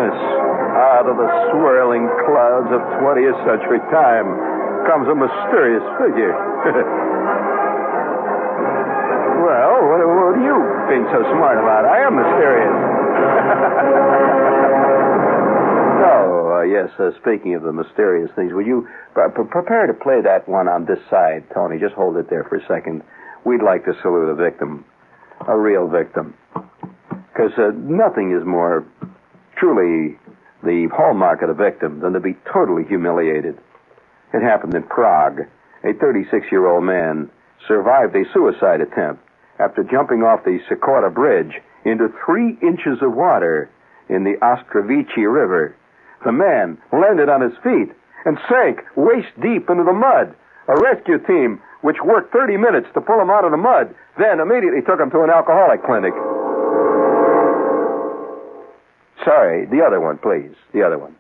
darkness, out of the swirling clouds of 20th century time, comes a mysterious figure. Well, what are you being so smart about? I am mysterious. Yes, speaking of the mysterious things, will you prepare to play that one on this side, Tony? Just hold it there for a second. We'd like to salute a victim, a real victim. Because nothing is more truly the hallmark of the victim than to be totally humiliated. It happened in Prague. A 36-year-old man survived a suicide attempt after jumping off the Sikora Bridge into 3 inches of water in the Ostrovici River. The man landed on his feet and sank waist-deep into the mud. A rescue team, which worked 30 minutes to pull him out of the mud, then immediately took him to an alcoholic clinic. Sorry, the other one, please. The other one.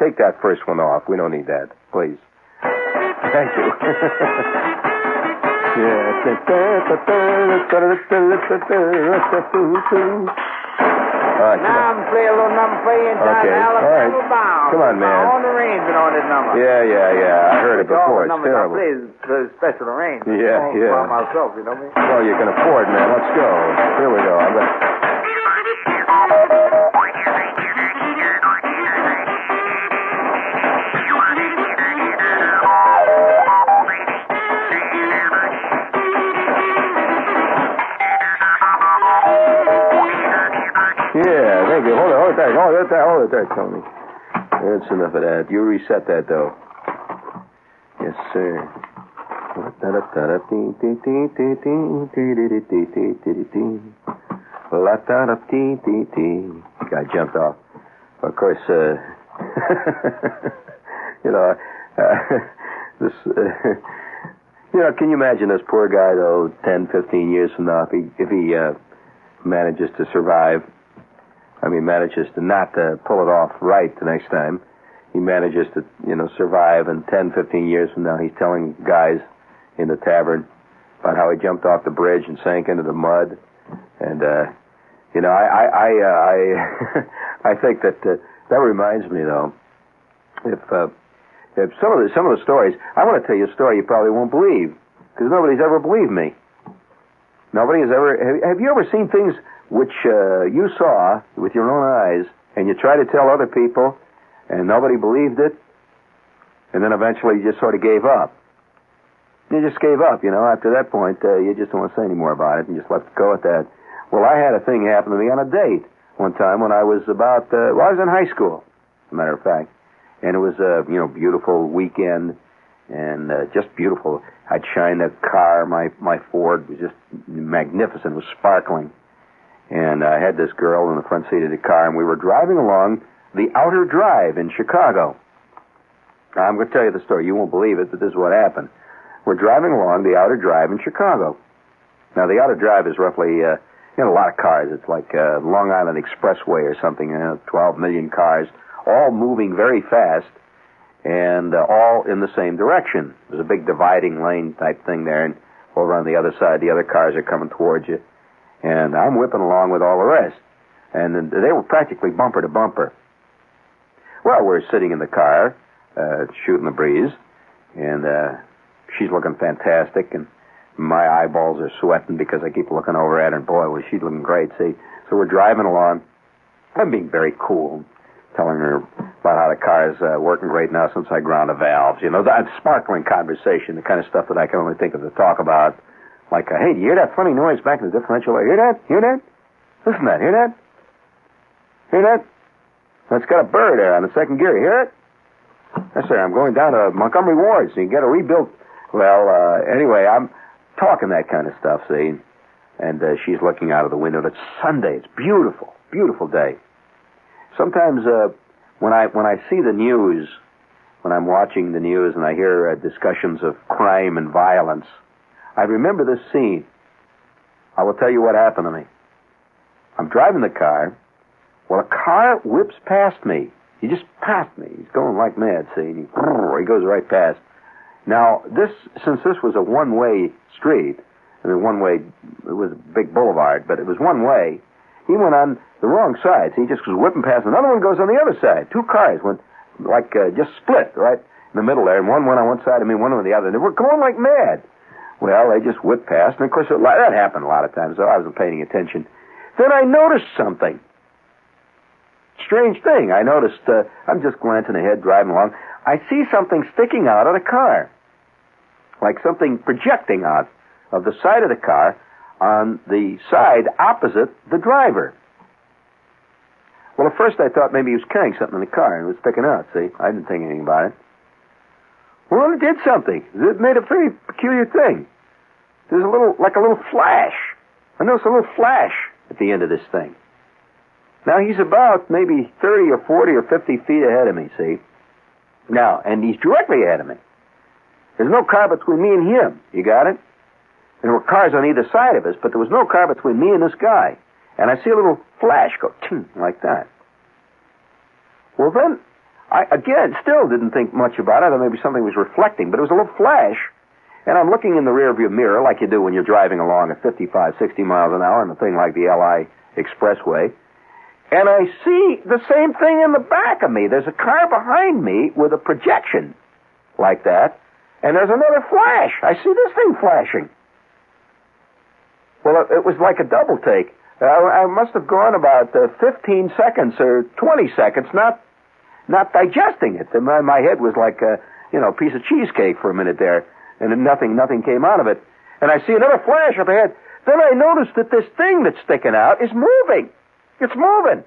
Take that first one off. We don't need that, please. Thank you. Now I'm playing a little number for you inside Alabama Bound. Come on, man. On the arrangement on this number. Yeah. I heard it before. It's terrible. I play the special arrangement. Yeah. By myself, you know me? Well, you can afford, man. Let's go. Here we go. Yeah, thank you. Hold it there, Tony. That's enough of that. You reset that, though. Yes, sir. Guy jumped off. Of course, this, can you imagine this poor guy, though, 10, 15 years from now, if he manages to survive? Manages to not pull it off right the next time. He manages to, survive, and 10, 15 years from now, he's telling guys in the tavern about how he jumped off the bridge and sank into the mud. And, I think that reminds me, though, if some of the stories, I want to tell you a story you probably won't believe, because nobody's ever believed me. Nobody has ever. Have you ever seen things which you saw with your own eyes, and you try to tell other people, and nobody believed it, and then eventually you just sort of gave up? You just gave up, After that point, you just don't want to say any more about it, and just let it go at that. Well, I had a thing happen to me on a date one time when I was I was in high school, as a matter of fact, and it was a, beautiful weekend, and just beautiful. I'd shine the car. My Ford was just magnificent. It was sparkling. And I had this girl in the front seat of the car, and we were driving along the Outer Drive in Chicago. Now, I'm going to tell you the story. You won't believe it, but this is what happened. We're driving along the Outer Drive in Chicago. Now, the Outer Drive is roughly, a lot of cars. It's like Long Island Expressway or something, 12 million cars, all moving very fast, and all in the same direction. There's a big dividing lane type thing there, and over on the other side, the other cars are coming towards you. And I'm whipping along with all the rest. And they were practically bumper to bumper. Well, we're sitting in the car, shooting the breeze, and she's looking fantastic, and my eyeballs are sweating because I keep looking over at her, and boy, was she looking great, see? So we're driving along. I'm being very cool, telling her about how the car's working great now since I ground the valves. That sparkling conversation, the kind of stuff that I can only think of to talk about. Like, hey, do you hear that funny noise back in the differential? Hear that? Hear that? Listen to that. Hear that? Hear that? It's got a bird there on the second gear. You hear it? Yes, sir. I'm going down to Montgomery Ward, so you can get a rebuilt. Well, anyway, I'm talking that kind of stuff, see? And she's looking out of the window. It's Sunday. It's beautiful. Beautiful day. Sometimes when I see the news, when I'm watching the news and I hear discussions of crime and violence, I remember this scene. I will tell you what happened to me. I'm driving the car. Well, a car whips past me. He just passed me. He's going like mad, see? He goes right past. Now, since this was a one-way street, one-way, it was a big boulevard, but it was one way, he went on the wrong side. So he just was whipping past. Another one goes on the other side. Two cars went just split right in the middle there, and one went on one side of me, one on the other. They were going like mad. Well, they just whipped past, and of course that happened a lot of times, so I wasn't paying attention. Then I noticed something. Strange thing. I noticed, I'm just glancing ahead, driving along. I see something sticking out of the car. Like something projecting out of the side of the car on the side opposite the driver. Well, at first I thought maybe he was carrying something in the car and it was sticking out, see? I didn't think anything about it. Well, it did something. It made a very peculiar thing. There's a little flash. I noticed a little flash at the end of this thing. Now, he's about maybe 30 or 40 or 50 feet ahead of me, see? Now, and he's directly ahead of me. There's no car between me and him. You got it? There were cars on either side of us, but there was no car between me and this guy. And I see a little flash go, ting, like that. Well, then, I, again, still didn't think much about it. I thought maybe something was reflecting, but it was a little flash. And I'm looking in the rearview mirror like you do when you're driving along at 55, 60 miles an hour on a thing like the LI Expressway. And I see the same thing in the back of me. There's a car behind me with a projection like that. And there's another flash. I see this thing flashing. Well, it was like a double take. I must have gone about 15 seconds or 20 seconds not digesting it. My head was like a piece of cheesecake for a minute there, and then nothing came out of it. And I see another flash up ahead. Then I noticed that this thing that's sticking out is moving. It's moving.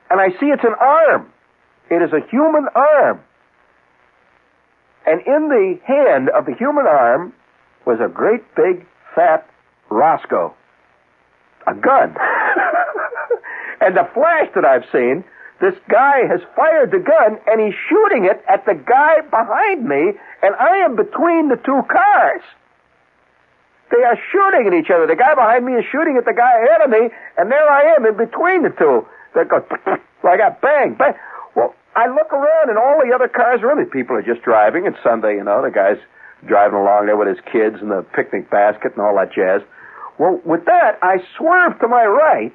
And I see it's an arm. It is a human arm. And in the hand of the human arm was a great big fat Roscoe. A gun. And the flash that I've seen, this guy has fired the gun and he's shooting it at the guy behind me, and I am between the two cars. They are shooting at each other. The guy behind me is shooting at the guy ahead of me, and there I am in between the two. They go like a bang, bang. Well, I look around and all the other cars are in it. People are just driving. It's Sunday, the guy's driving along there with his kids and the picnic basket and all that jazz. Well, with that, I swerve to my right,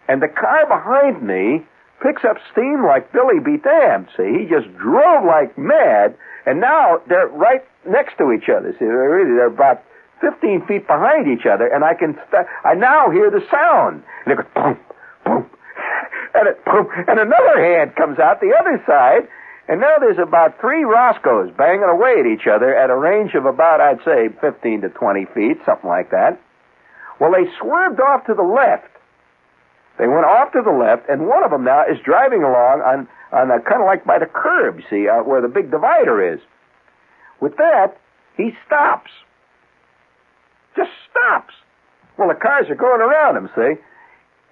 and the car behind me picks up steam like Billy be damned. See, he just drove like mad, and now they're right next to each other. See, they're about 15 feet behind each other, and I now hear the sound. And it goes boom, boom, and boom, and another hand comes out the other side, and now there's about 3 Roscoes banging away at each other at a range of about, I'd say, 15 to 20 feet, something like that. Well, they swerved off to the left. They went off to the left, and one of them now is driving along on kind of like by the curb, see, where the big divider is. With that, he stops. Just stops. Well, the cars are going around him, see?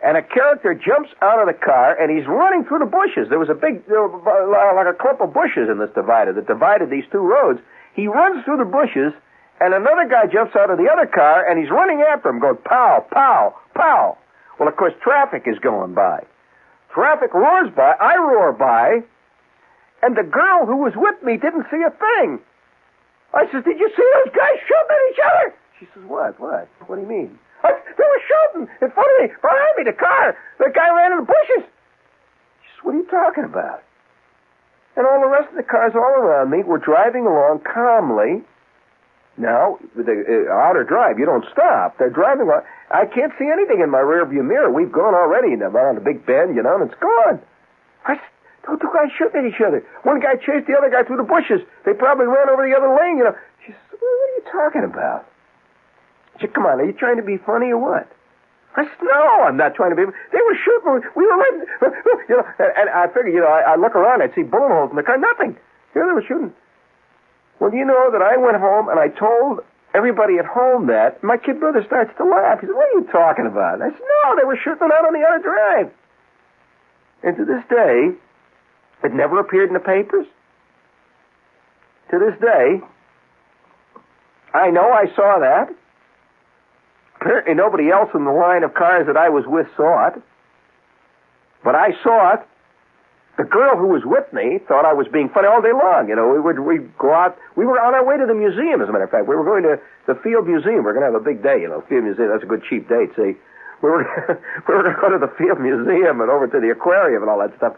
And a character jumps out of the car, and he's running through the bushes. There was like a clump of bushes in this divider that divided these two roads. He runs through the bushes, and another guy jumps out of the other car, and he's running after him, going pow, pow, pow. Well, of course, traffic is going by. Traffic roars by, I roar by, and the girl who was with me didn't see a thing. I says, did you see those guys shooting at each other? She says, what? What do you mean? They were shooting in front of me, behind me, the car. The guy ran in the bushes. She says, what are you talking about? And all the rest of the cars all around me were driving along calmly. Now, the outer drive, you don't stop. They're driving along. I can't see anything in my rearview mirror. We've gone already around the big bend, and it's gone. Two guys shooting at each other. One guy chased the other guy through the bushes. They probably ran over the other lane, She says, what are you talking about? She said, come on, are you trying to be funny or what? I said, no, I'm not trying to be. They were shooting. We were right, and I figured, I look around, I'd see bullet holes in the car. Nothing. Here they were shooting. Well, do you know that I went home and I told everybody at home that? My kid brother starts to laugh. He said, what are you talking about? I said, no, they were shooting out on the other drive. And to this day, it never appeared in the papers. To this day, I know I saw that. Apparently nobody else in the line of cars that I was with saw it. But I saw it. The girl who was with me thought I was being funny all day long. We'd go out. We were on our way to the museum, as a matter of fact. We were going to the Field Museum. We're going to have a big day, Field Museum. That's a good cheap date, see. we were going to go to the Field Museum and over to the aquarium and all that stuff.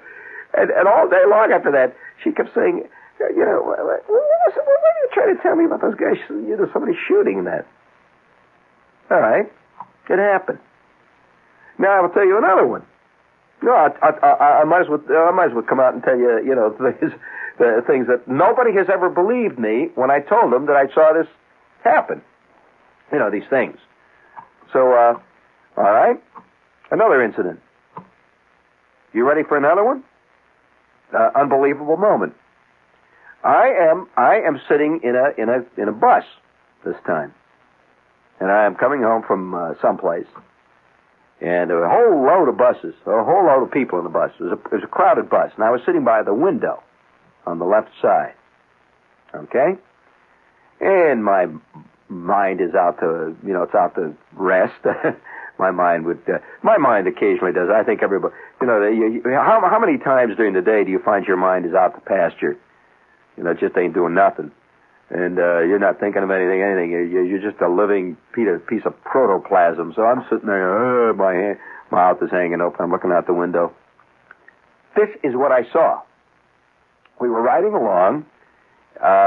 And all day long after that, she kept saying, what are you trying to tell me about those guys? Somebody shooting that. All right. It happened. Now I will tell you another one. No, I might as well come out and tell you, the things that nobody has ever believed me when I told them that I saw this happen. These things. So, all right. Another incident. You ready for another one? Unbelievable moment. I am sitting in a bus this time, and I am coming home from someplace, and a whole load of buses, a whole load of people in the bus. It was a crowded bus, and I was sitting by the window on the left side. Okay, and my mind is out to it's out to rest. My mind occasionally does. I think everybody, how many times during the day do you find your mind is out to pasture? Just ain't doing nothing. And you're not thinking of anything. You're just a living piece of protoplasm. So I'm sitting there, my mouth is hanging open. I'm looking out the window. This is what I saw. We were riding along.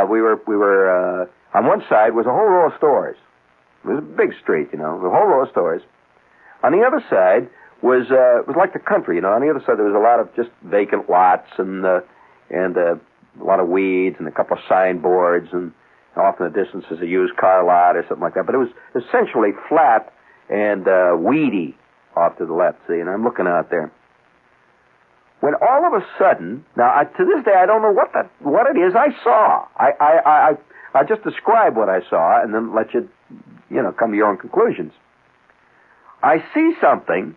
We were on one side was a whole row of stores. It was a big street, a whole row of stores. On the other side was it was like the country, On the other side there was a lot of just vacant lots and a lot of weeds and a couple of signboards, and off in the distance is a used car lot or something like that. But it was essentially flat and weedy off to the left. See, and I'm looking out there. When all of a sudden, now to this day I don't know what it is I saw. I just describe what I saw and then let you come to your own conclusions. I see something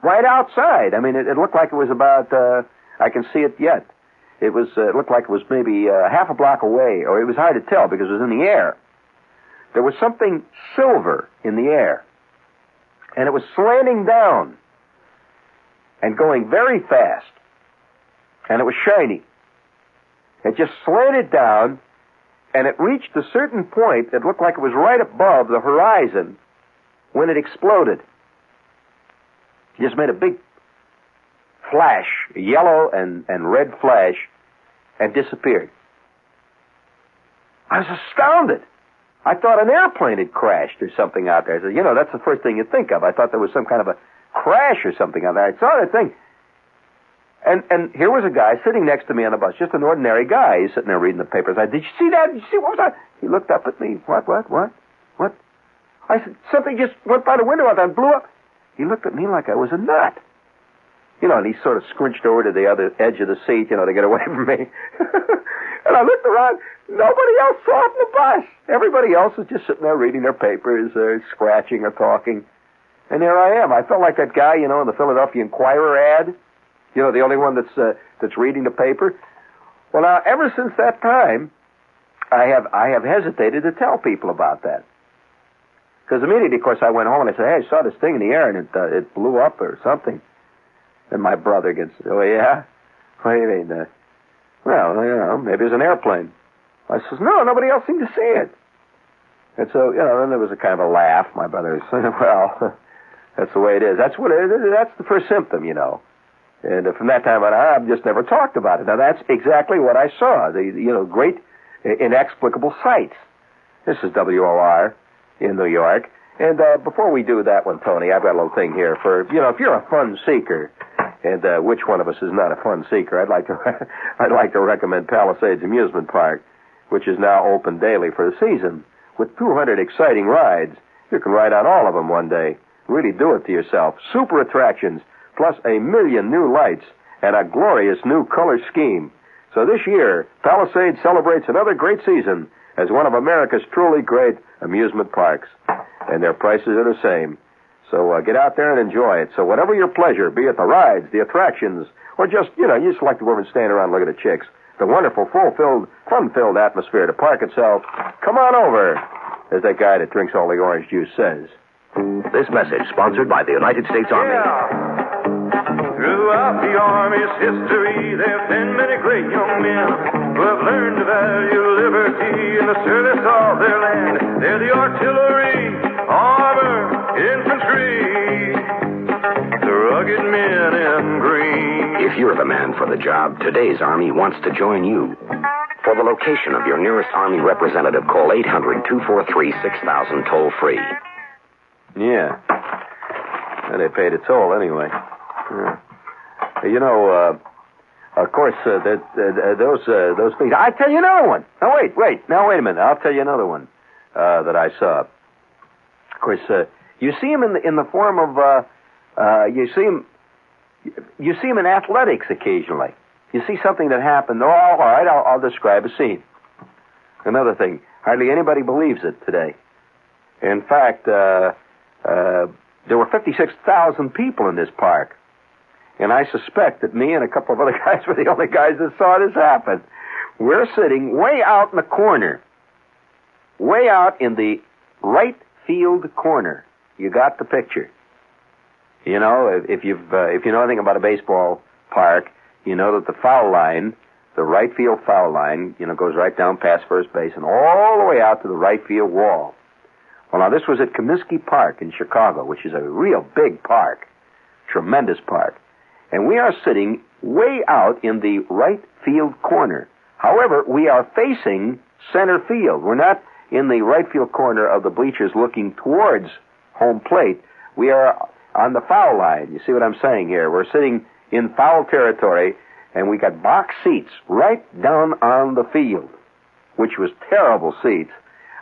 right outside. I mean, it looked like it was about, I can see it yet. It looked like it was maybe half a block away, or it was hard to tell because it was in the air. There was something silver in the air, and it was slanting down and going very fast, and it was shiny. It just slanted down, and it reached a certain point that looked like it was right above the horizon when it exploded. It just made a big flash, a yellow and red flash, and disappeared. I was astounded. I thought an airplane had crashed or something out there. I said, that's the first thing you think of. I thought there was some kind of a crash or something out there. I saw that thing. And here was a guy sitting next to me on the bus, just an ordinary guy. He's sitting there reading the papers. I said, did you see that? Did you see what was that? He looked up at me. What? I said, something just went by the window out there and blew up. He looked at me like I was a nut. And he sort of scrunched over to the other edge of the seat, to get away from me. And I looked around. Nobody else saw it in the bus. Everybody else was just sitting there reading their papers, scratching or talking. And there I am. I felt like that guy, in the Philadelphia Inquirer ad. The only one that's reading the paper. Well, now, ever since that time, I have hesitated to tell people about that. Because immediately, of course, I went home and I said, hey, I saw this thing in the air and it blew up or something. And my brother gets, oh, yeah? What do you mean? Maybe it was an airplane. I says, no, nobody else seemed to see it. And so, then there was a kind of a laugh. My brother said, well, that's the way it is. That's the first symptom, And from that time on, I've just never talked about it. Now, that's exactly what I saw. The great inexplicable sights. This is WOR in New York. And before we do that one, Tony, I've got a little thing here for, if you're a fun seeker, and which one of us is not a fun seeker, I'd like to recommend Palisades Amusement Park, which is now open daily for the season. With 200 exciting rides, you can ride on all of them one day. Really do it to yourself. Super attractions, plus 1 million new lights and a glorious new color scheme. So this year, Palisades celebrates another great season as one of America's truly great amusement parks. And their prices are the same. So get out there and enjoy it. So whatever your pleasure, be it the rides, the attractions, or just, you just like to go over and stand around and look at the chicks, the wonderful, fun-filled atmosphere to park itself, come on over, as that guy that drinks all the orange juice says. This message sponsored by the United States Army. Throughout the Army's history, there have been many great young men who have learned to value liberty in the service of their land. They're the artillery, armor, infantry, ragged men in green. If you're the man for the job, today's Army wants to join you. For the location of your nearest Army representative, call 800-243-6000 toll-free. Yeah. And they paid a toll anyway. Yeah. You know, of course, those things. I'll tell you another one. Now, wait. Now, wait a minute. I'll tell you another one that I saw. Of course, you see him in the form of, you see him in athletics occasionally. You see something that happened. Oh, all right, I'll describe a scene. Another thing, hardly anybody believes it today. In fact, there were 56,000 people in this park. And I suspect that me and a couple of other guys were the only guys that saw this happen. We're sitting way out in the corner. Way out in the right field corner. You got the picture. You know, if you know anything about a baseball park, you know that the foul line, the right field foul line, goes right down past first base and all the way out to the right field wall. Well, now this was at Comiskey Park in Chicago, which is a real big park. Tremendous park. And we are sitting way out in the right field corner. However, we are facing center field. We're not in the right field corner of the bleachers looking towards home plate. We are on the foul line. You see what I'm saying here? We're sitting in foul territory, and we got box seats right down on the field, which was terrible seats.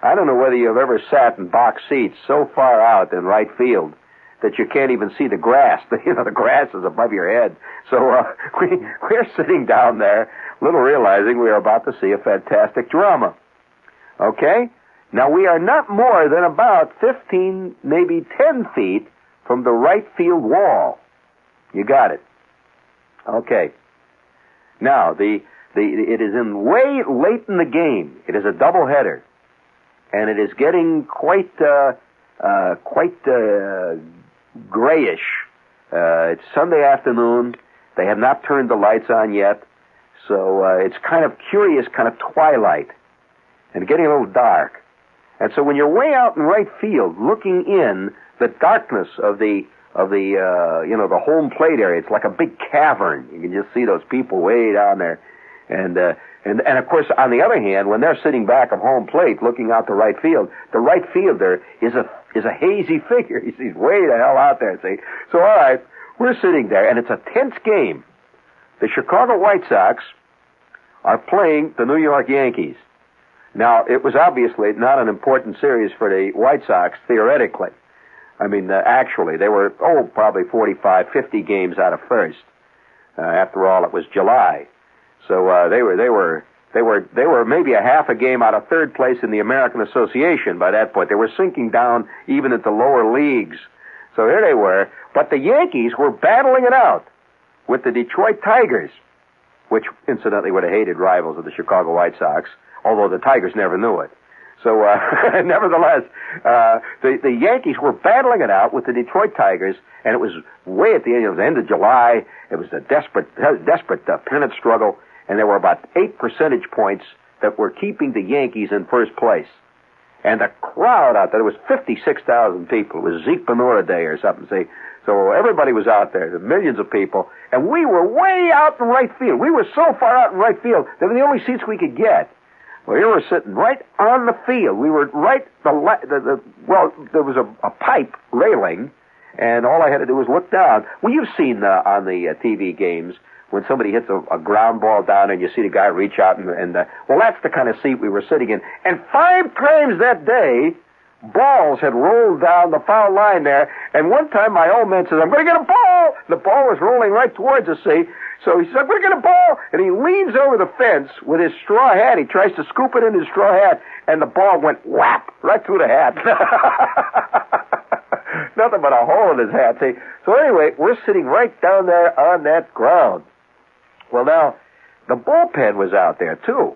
I don't know whether you've ever sat in box seats so far out in right field that you can't even see the grass. The grass is above your head. So we're sitting down there, little realizing we are about to see a fantastic drama. Okay? Now, we are not more than about 15, maybe 10 feet from the right field wall. You got it. Okay. Now, it is in way late in the game. It is a doubleheader. And it is getting quite grayish. It's Sunday afternoon. They have not turned the lights on yet. So it's kind of curious, kind of twilight. And getting a little dark. And so when you're way out in right field, looking in the darkness of the home plate area, it's like a big cavern. You can just see those people way down there. And of course, on the other hand, when they're sitting back of home plate looking out to right field, the right fielder is a hazy figure. He's way the hell out there, see? So, all right, we're sitting there, and it's a tense game. The Chicago White Sox are playing the New York Yankees. Now, it was obviously not an important series for the White Sox, theoretically. I mean, actually, they were, probably 45, 50 games out of first. After all, it was July. So they were maybe a half a game out of third place in the American Association by that point. They were sinking down even at the lower leagues. So here they were. But the Yankees were battling it out with the Detroit Tigers, which incidentally were the hated rivals of the Chicago White Sox, although the Tigers never knew it. So nevertheless, the Yankees were battling it out with the Detroit Tigers, and it was way at the end of July. It was a desperate pennant struggle. And there were about 8 percentage points that were keeping the Yankees in first place. And the crowd out there, there was 56,000 people. It was Zeke Benora Day or something, see? So everybody was out there, the millions of people. And we were way out in right field. We were so far out in right field, they were the only seats we could get. Well, here we're sitting right on the field. We were right, there was a pipe railing, and all I had to do was look down. Well, you've seen on the TV games, when somebody hits a ground ball down and you see the guy reach out and that's the kind of seat we were sitting in. And 5 times that day, balls had rolled down the foul line there. And one time my old man says, "I'm going to get a ball." The ball was rolling right towards us, see? So he says, "I'm going to get a ball." And he leans over the fence with his straw hat. He tries to scoop it in his straw hat, and the ball went whap right through the hat. Nothing but a hole in his hat, see? So anyway, we're sitting right down there on that ground. Well, now, the bullpen was out there, too.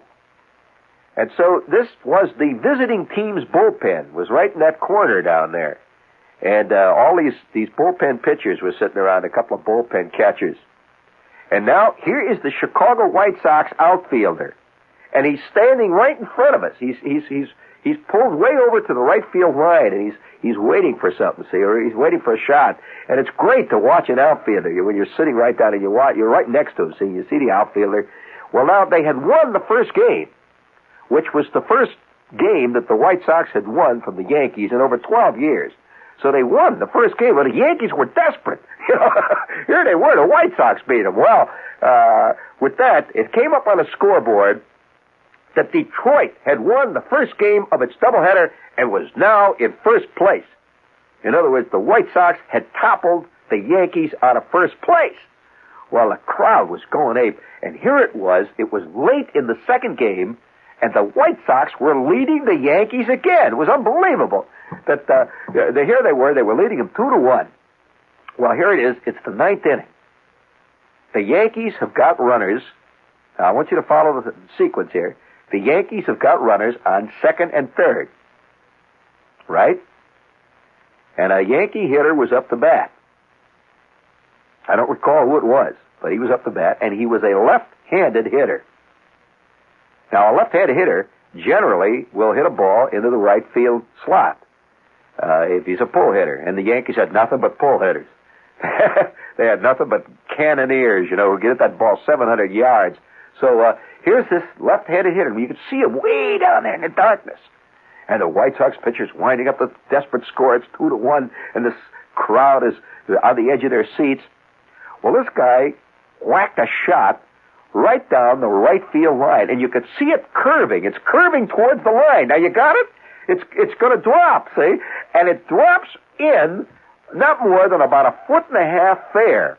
And so this was the visiting team's bullpen, was right in that corner down there. And all these bullpen pitchers were sitting around, a couple of bullpen catchers. And now, here is the Chicago White Sox outfielder. And he's standing right in front of us. He's pulled way over to the right field line, and he's waiting for something, see, or he's waiting for a shot. And it's great to watch an outfielder when you're sitting right down and you're right next to him, see, you see the outfielder. Well, now they had won the first game, which was the first game that the White Sox had won from the Yankees in over 12 years. So they won the first game. Well, the Yankees were desperate. Here they were. The White Sox beat them. Well, with that, it came up on a scoreboard that Detroit had won the first game of its doubleheader and was now in first place. In other words, the White Sox had toppled the Yankees out of first place. Well, the crowd was going ape, and here it was late in the second game, and the White Sox were leading the Yankees again. It was unbelievable that here they were leading them 2-1. Well, here it is. It's the ninth inning. The Yankees have got runners. Now, I want you to follow the sequence here. The Yankees have got runners on second and third, right? And a Yankee hitter was up to bat. I don't recall who it was, but he was up to bat, and he was a left-handed hitter. Now, a left-handed hitter generally will hit a ball into the right field slot if he's a pull hitter, and the Yankees had nothing but pull hitters. They had nothing but cannoneers, who get at that ball 700 yards. So here's this left-handed hitter, and you can see him way down there in the darkness. And the White Sox pitcher's winding up the desperate score. It's 2-1, and this crowd is on the edge of their seats. Well, this guy whacked a shot right down the right field line, and you could see it curving. It's curving towards the line. Now, you got it? It's going to drop, see? And it drops in not more than about 1.5 feet fair.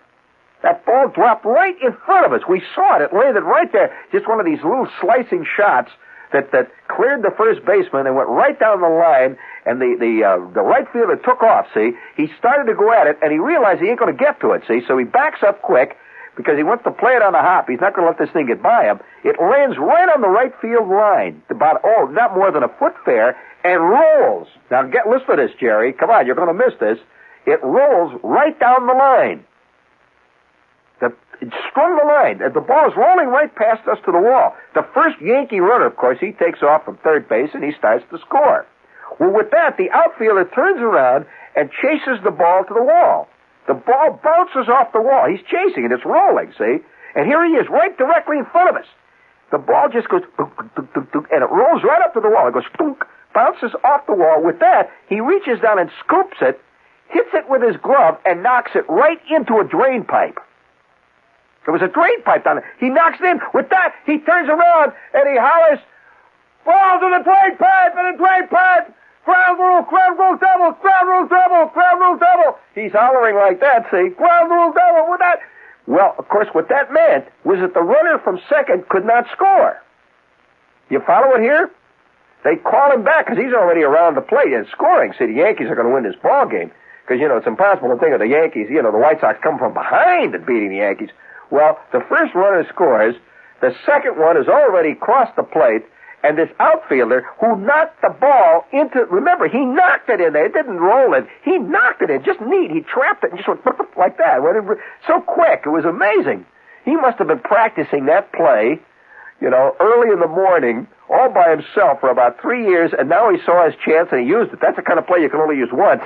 That ball dropped right in front of us. We saw it. It landed right there. Just one of these little slicing shots that cleared the first baseman and went right down the line, and the right fielder took off, see? He started to go at it, and he realized he ain't going to get to it, see? So he backs up quick because he wants to play it on the hop. He's not going to let this thing get by him. It lands right on the right field line, about, not more than 1 foot fair, and rolls. Now, listen to this, Jerry. Come on, you're going to miss this. It rolls right down the line. It strung the line. The ball is rolling right past us to the wall. The first Yankee runner, of course, he takes off from third base and he starts to score. Well, with that, the outfielder turns around and chases the ball to the wall. The ball bounces off the wall. He's chasing it. It's rolling, see? And here he is, right directly in front of us. The ball just goes, and it rolls right up to the wall. It goes, bounces off the wall. With that, he reaches down and scoops it, hits it with his glove, and knocks it right into a drain pipe. There was a drain pipe down there. He knocks it in. With that, he turns around and he hollers, "Ball to the drain pipe, and the drain pipe! Ground rule double, ground rule double, ground rule double!" He's hollering like that, see? Ground rule double with that. Well, of course, what that meant was that the runner from second could not score. You follow it here? They call him back because he's already around the plate and scoring. See, the Yankees are going to win this ball game because, it's impossible to think of the Yankees, the White Sox come from behind and beating the Yankees. Well, the first runner scores, the second one has already crossed the plate, and this outfielder who knocked the ball into, remember, he knocked it in there. It didn't roll it. He knocked it in, just neat. He trapped it and just went like that. So quick. It was amazing. He must have been practicing that play, early in the morning, all by himself for about 3 years, and now he saw his chance and he used it. That's the kind of play you can only use once.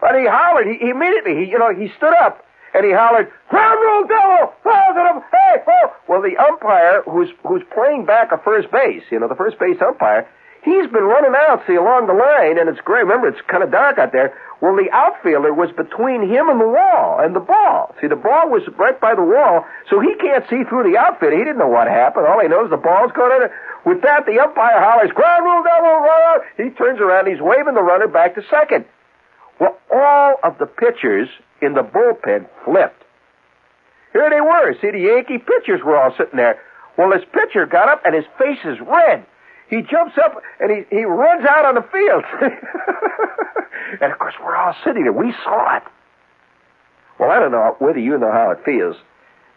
But he hollered. He immediately, he stood up. And he hollered, "Ground rule double! Hey, oh!" Well, the umpire, who's playing back a first base, the first base umpire, he's been running out, see, along the line, and it's great. Remember, it's kind of dark out there. Well, the outfielder was between him and the wall, and the ball. See, the ball was right by the wall, so he can't see through the outfielder. He didn't know what happened. All he knows is the ball's going in. With that, the umpire hollers, "Ground rule double, run!" He turns around, he's waving the runner back to second. Well, all of the pitchers in the bullpen flipped. Here they were. See, the Yankee pitchers were all sitting there. Well, this pitcher got up, and his face is red. He jumps up, and he runs out on the field. And, of course, we're all sitting there. We saw it. Well, I don't know whether you know how it feels.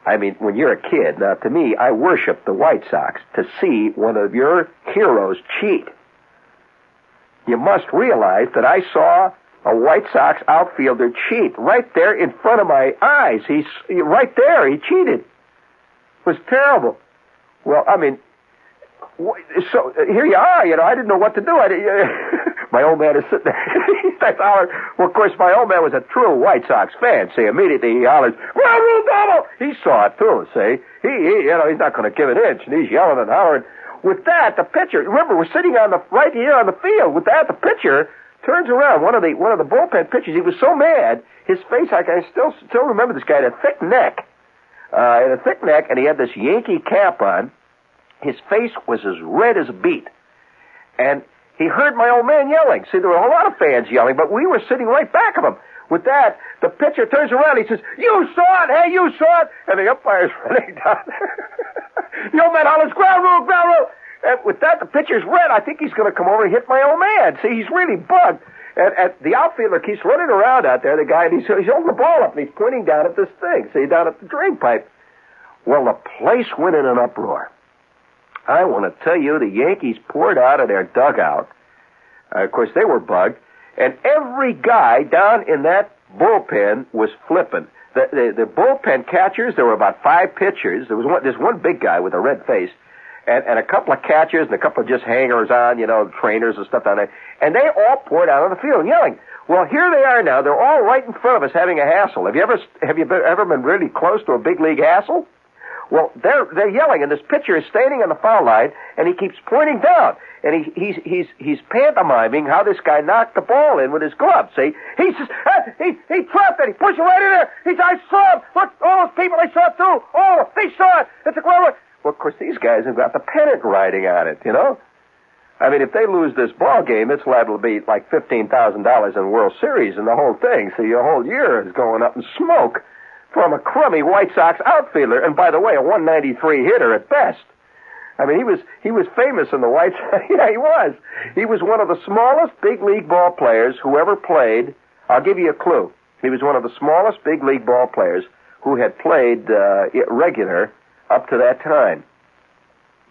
I mean, when you're a kid, now, to me, I worship the White Sox to see one of your heroes cheat. You must realize that I saw a White Sox outfielder cheat right there in front of my eyes. He's right there. He cheated. It was terrible. Well, I mean, so here you are. I didn't know what to do. my old man is sitting there. He starts hollering. Well, of course, my old man was a true White Sox fan. See, immediately he hollers, ground rule double! He saw it, too, see? He's not going to give an inch, and he's yelling and hollering. With that, the pitcher, remember, we're sitting right here on the field. With that, the pitcher turns around. One of the bullpen pitchers, he was so mad, his face, I can still remember this guy, had a thick neck. And he had this Yankee cap on. His face was as red as a beet. And he heard my old man yelling. See, there were a lot of fans yelling, but we were sitting right back of him. With that, the pitcher turns around. He says, "You saw it! Hey, you saw it!" And the umpire's running down there. The old man hollers, ground rule! And with that, the pitcher's red. I think he's going to come over and hit my old man. See, he's really bugged. And the outfielder keeps running around out there, the guy, and he's holding the ball up, and he's pointing down at this thing, see, down at the drain pipe. Well, the place went in an uproar. I want to tell you, the Yankees poured out of their dugout. Of course, they were bugged. And every guy down in that bullpen was flipping. The bullpen catchers, there were about 5 pitchers. There's one big guy with a red face. And a couple of catchers and a couple of just hangers-on, trainers and stuff down there. And they all poured out on the field yelling. Well, here they are now. They're all right in front of us having a hassle. Have you ever been really close to a big league hassle? Well, they're yelling, and this pitcher is standing on the foul line, and he keeps pointing down. And he's pantomiming how this guy knocked the ball in with his glove. See, he says, he trapped it. He pushed it right in there. He says, "I saw him. Look, all those people, they saw it too. Oh, they saw it. It's a ground." Well, of course, these guys have got the pennant riding on it, I mean, if they lose this ball game, it's liable to be like $15,000 in World Series and the whole thing. So your whole year is going up in smoke from a crummy White Sox outfielder. And by the way, a 193 hitter at best. I mean, he was famous in the White Sox. Yeah, he was. He was one of the smallest big league ball players who ever played. I'll give you a clue. He was one of the smallest big league ball players who had played regular up to that time.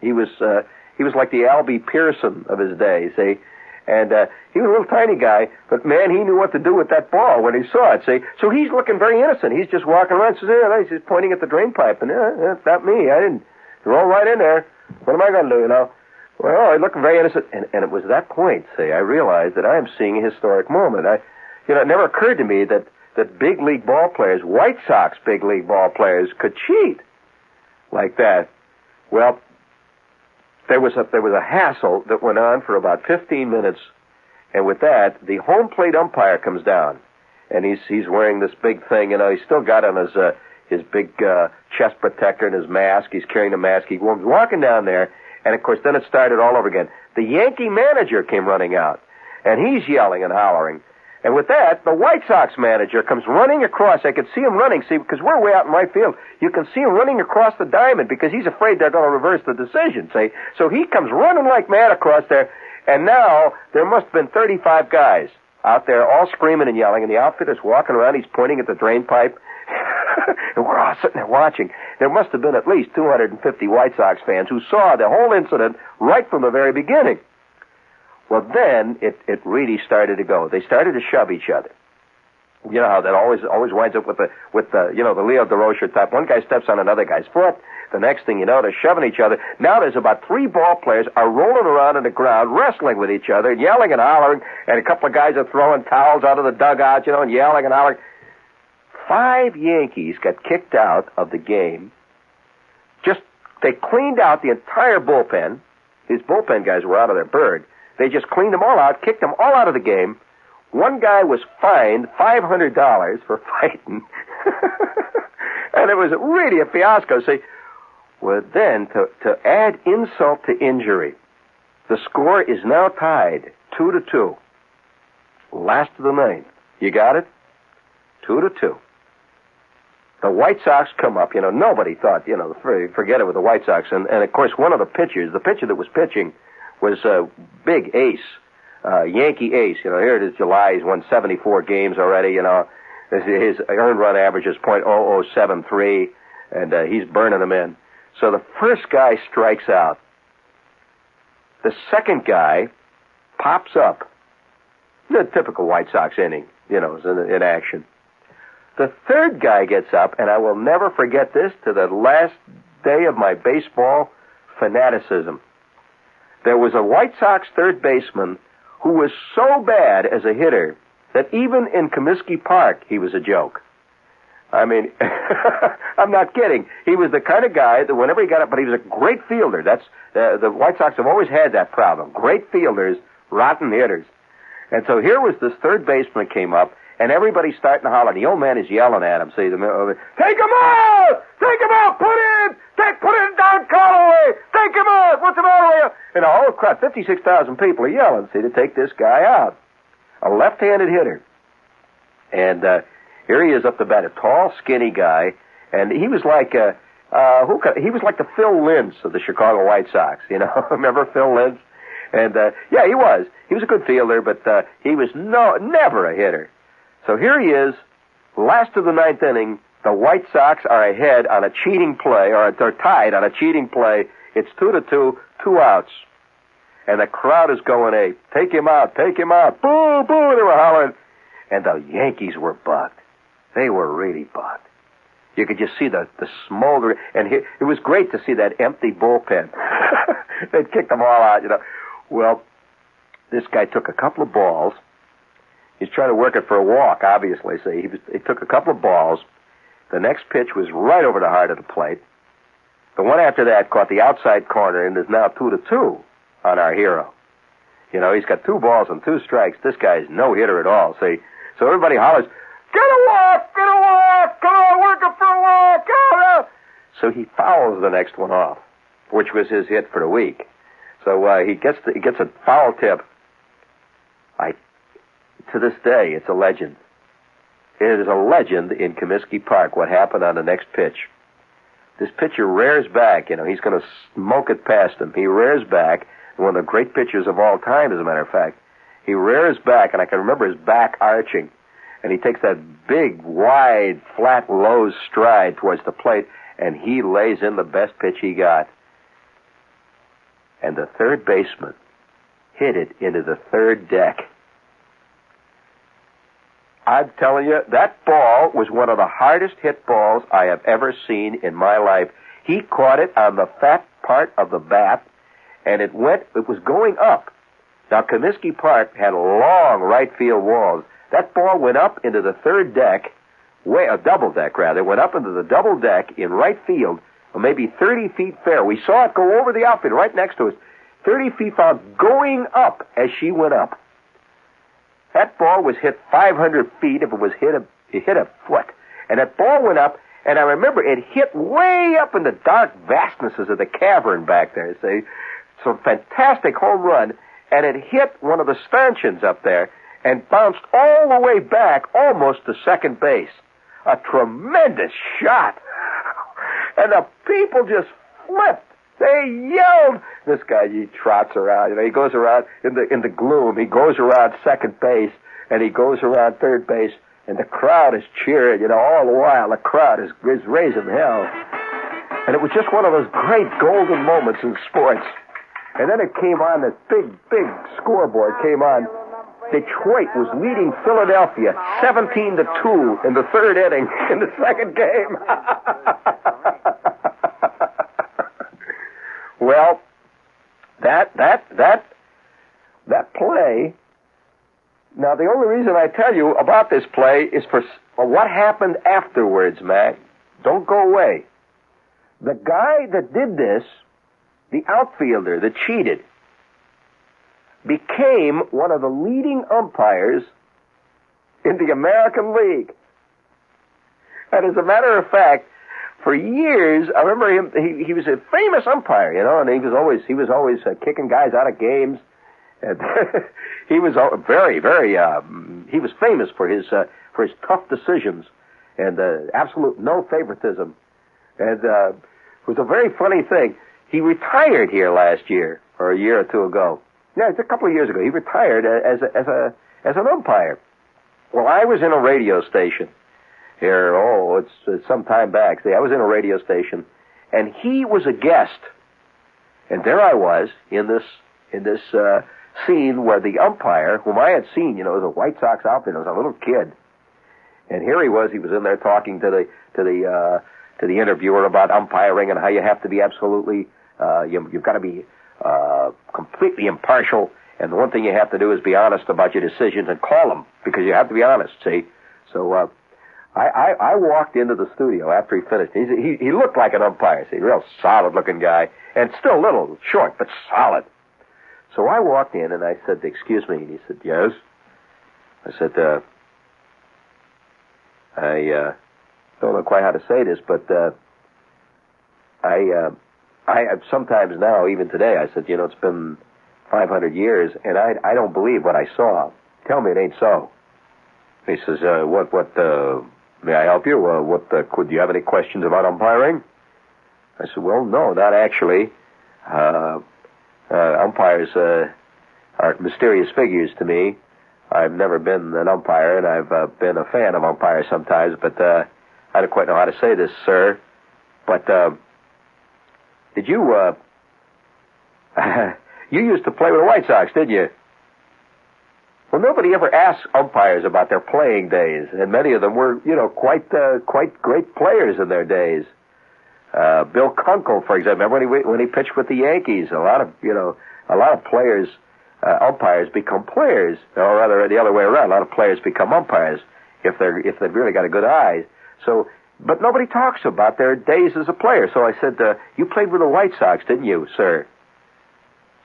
He was like the Albie Pearson of his day, see? And he was a little tiny guy, but man, he knew what to do with that ball when he saw it, see? So he's looking very innocent. He's just walking around, says, he's just pointing at the drain pipe, and that's not me. I didn't. You're all right in there. What am I going to do, Well, he's looking very innocent. And it was that point, see, I realized that I am seeing a historic moment. It never occurred to me that big league ball players, White Sox big league ball players, could cheat like that. Well, there was a hassle that went on for about 15 minutes, and with that, the home plate umpire comes down, and he's wearing this big thing. He's still got on his big chest protector and his mask. He's carrying a mask. He was walking down there, and of course, then it started all over again. The Yankee manager came running out, and he's yelling and hollering. And with that, the White Sox manager comes running across. I could see him running, because we're way out in right field. You can see him running across the diamond because he's afraid they're going to reverse the decision, see? So he comes running like mad across there, and now there must have been 35 guys out there all screaming and yelling, and the outfitter's walking around. He's pointing at the drain pipe, and we're all sitting there watching. There must have been at least 250 White Sox fans who saw the whole incident right from the very beginning. Well, then it really started to go. They started to shove each other. You know how that always winds up with the Leo DeRocher type. One guy steps on another guy's foot. The next thing you know, they're shoving each other. Now there's about 3 ball players are rolling around on the ground, wrestling with each other, yelling and hollering, and a couple of guys are throwing towels out of the dugout, and yelling and hollering. 5 Yankees got kicked out of the game. They cleaned out the entire bullpen. These bullpen guys were out of their bird. They just cleaned them all out, kicked them all out of the game. One guy was fined $500 for fighting. And it was really a fiasco. See, well, then, to add insult to injury, the score is now tied 2-2. Last of the 9th. You got it? 2-2. The White Sox come up. Nobody thought, forget it with the White Sox. And of course, one of the pitchers, the pitcher that was pitching, was a big ace, Yankee ace. Here it is July. He's won 74 games already. His earned run average is .0073, and he's burning them in. So the first guy strikes out. The second guy pops up. The typical White Sox inning, is in action. The third guy gets up, and I will never forget this to the last day of my baseball fanaticism. There was a White Sox third baseman who was so bad as a hitter that even in Comiskey Park, he was a joke. I mean, I'm not kidding. He was the kind of guy that whenever he got up, but he was a great fielder. That's the White Sox have always had that problem. Great fielders, rotten hitters. And so here was this third baseman came up, and everybody's starting to holler. The old man is yelling at him. See, take him out! Take him out! Put it down, Callaway! Take him out! What's the matter with you? And the whole crowd, 56,000 people are yelling, see, to take this guy out. A left-handed hitter. And here he is up the bat, a tall, skinny guy, and he was like he was like the Phil Linz of the Chicago White Sox. You know, remember Phil Linz? And yeah, he was. He was a good fielder, but he was never a hitter. So here he is, last of the ninth inning. The White Sox are ahead on a cheating play, or they're tied on a cheating play. It's 2-2, 2 outs. And the crowd is going, hey, take him out, take him out. Boo, boo, they were hollering. And the Yankees were bugged. They were really bugged. You could just see the smoldering. And it was great to see that empty bullpen. They'd kicked them all out, you know. Well, this guy took a couple of balls. He's trying to work it for a walk, obviously. So he took a couple of balls. The next pitch was right over the heart of the plate. The one after that caught the outside corner and is now 2-2 on our hero. You know, he's got 2 balls and 2 strikes. This guy's no hitter at all. See? So everybody hollers, get a walk, come on, work it for a walk, come on. So he fouls the next one off, which was his hit for the week. So he gets a foul tip. To this day, it's a legend. It is a legend in Comiskey Park what happened on the next pitch. This pitcher rears back. You know, he's going to smoke it past him. He rears back. One of the great pitchers of all time, as a matter of fact. He rears back, and I can remember his back arching. And he takes that big, wide, flat, low stride towards the plate, and he lays in the best pitch he got. And the third baseman hit it into the third deck. I'm telling you, that ball was one of the hardest hit balls I have ever seen in my life. He caught it on the fat part of the bat, and it was going up. Now, Comiskey Park had long right field walls. That ball went up into the third deck, a double deck rather, went up into the double deck in right field, or maybe 30 feet fair. We saw it go over the outfield right next to us, 30 feet foul, going up as she went up. That ball was hit 500 feet if it hit a foot. And that ball went up, and I remember it hit way up in the dark vastnesses of the cavern back there. See? Some fantastic home run, and it hit one of the stanchions up there and bounced all the way back almost to second base. A tremendous shot. And the people just flipped. They yelled. This guy, he trots around. You know, he goes around in the gloom. He goes around second base, and he goes around third base, and the crowd is cheering. You know, all the while the crowd is raising hell. And it was just one of those great golden moments in sports. And then it came on, this big scoreboard came on. Detroit was leading Philadelphia 17-2 in the third inning in the second game. Well, that play. Now, the only reason I tell you about this play is for what happened afterwards, Mac. Don't go away. The guy that did this, the outfielder that cheated, became one of the leading umpires in the American League. And as a matter of fact, for years, I remember him. He was a famous umpire, you know, and he was always kicking guys out of games. And he was very, very. He was famous for his tough decisions and absolute no favoritism. And it was a very funny thing. He retired here last year, or a year or two ago. Yeah, it's a couple of years ago. He retired as an umpire. Well, I was in a radio station here. It's some time back. See, I was in a radio station, and he was a guest. And there I was in this scene where the umpire, whom I had seen, you know, as a White Sox outfielder, as a little kid, and here he was in there talking to the interviewer about umpiring and how you have to be absolutely, you've got to be completely impartial, And the one thing you have to do is be honest about your decisions and call them, because you have to be honest, see? So I walked into the studio after he finished. He looked like an umpire, see, real solid-looking guy, and still a little short, but solid. So I walked in, and I said, "Excuse me," and he said, "Yes?" I said, I don't know quite how to say this, but I sometimes now, even today, I said, it's been 500 years, and I don't believe what I saw. Tell me it ain't so. He says, what, may I help you? Do you have any questions about umpiring? I said, well, no, not actually. Umpires are mysterious figures to me. I've never been an umpire, and I've been a fan of umpires sometimes, but I don't quite know how to say this, sir. But did you, you used to play with the White Sox, didn't you? Well, nobody ever asks umpires about their playing days, and many of them were, quite great players in their days. Bill Kunkel, for example, remember when he pitched with the Yankees? A lot of players, umpires become players, or rather the other way around. A lot of players become umpires if they've really got a good eye. So, but nobody talks about their days as a player. So I said, you played with the White Sox, didn't you, sir?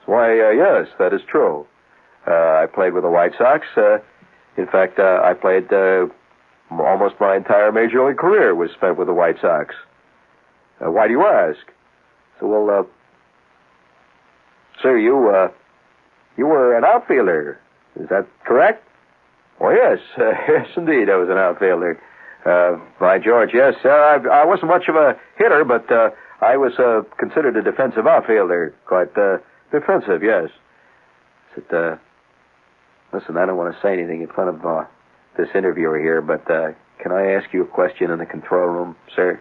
Why, yes, that is true. I played with the White Sox. In fact, I played almost my entire Major League career was spent with the White Sox. Why do you ask? So, well, sir, you were an outfielder. Is that correct? Well, yes. Yes, indeed, I was an outfielder. By George, yes. I wasn't much of a hitter, but I was considered a defensive outfielder. Quite defensive, yes. Said, listen, I don't want to say anything in front of this interviewer here, but can I ask you a question in the control room, sir?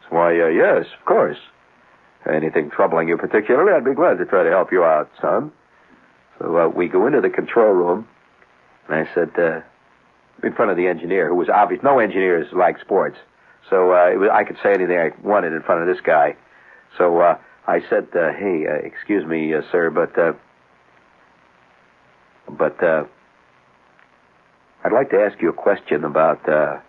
Why, yes, of course. Anything troubling you particularly, I'd be glad to try to help you out, son. So we go into the control room, and I said, in front of the engineer, who was obvious. No engineers like sports. So I could say anything I wanted in front of this guy. So I said, hey, excuse me, sir, but I'd like to ask you a question about a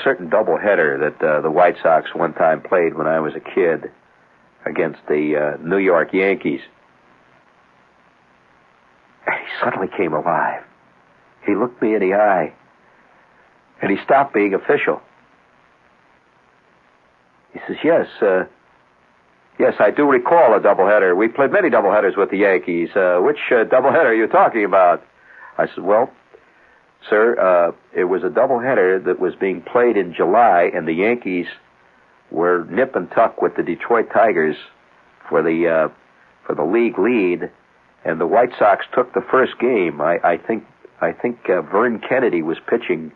certain doubleheader that the White Sox one time played when I was a kid against the New York Yankees. And he suddenly came alive. He looked me in the eye, and he stopped being official. He says, yes, I do recall a doubleheader. We played many doubleheaders with the Yankees. Which doubleheader are you talking about? I said, well, sir, it was a doubleheader that was being played in July, and the Yankees were nip and tuck with the Detroit Tigers for the league lead, and the White Sox took the first game. I think Vern Kennedy was pitching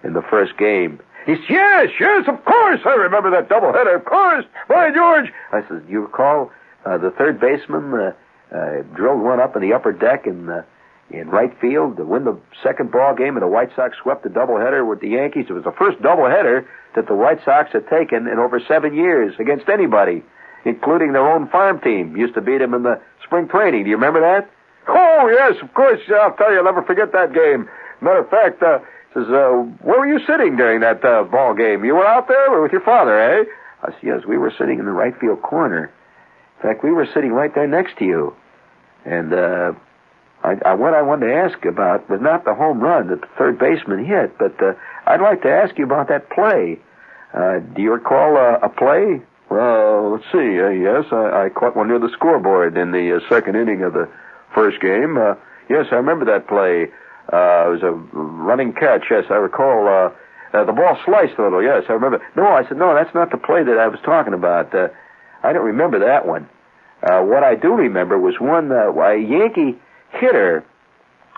in the first game. He said, yes, of course, I remember that doubleheader, of course. By George. I said, you recall the third baseman drilled one up in the upper deck in right field to win the second ball game, and the White Sox swept the doubleheader with the Yankees. It was the first doubleheader that the White Sox had taken in over 7 years against anybody, including their own farm team. Used to beat them in the spring training. Do you remember that? Oh, yes, of course. I'll tell you, I'll never forget that game. Matter of fact, says, where were you sitting during that ball game? You were out there or with your father, eh? I said, yes, we were sitting in the right field corner. In fact, we were sitting right there next to you. And what I wanted to ask about was not the home run that the third baseman hit, but I'd like to ask you about that play. Do you recall a play? Well, let's see. Yes, I caught one near the scoreboard in the second inning of the first game. Yes, I remember that play. It was a running catch. Yes, I recall. The ball sliced a little. Yes, I remember. No, I said, no, that's not the play that I was talking about. I don't remember that one. What I do remember was one a Yankee hitter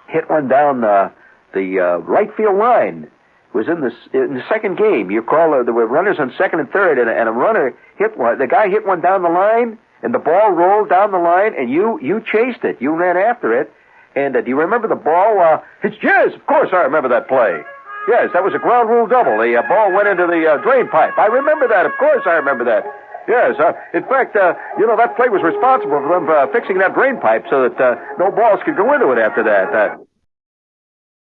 hit one down the right field line. It was in the second game. You recall there were runners on second and third, and a runner hit one. The guy hit one down the line, and the ball rolled down the line, and you chased it. You ran after it. And do you remember the ball? Yes, of course I remember that play. Yes, that was a ground rule double. The ball went into the drain pipe. I remember that. Of course I remember that. Yes. In fact, that plate was responsible for them fixing that drain pipe so that no balls could go into it after that.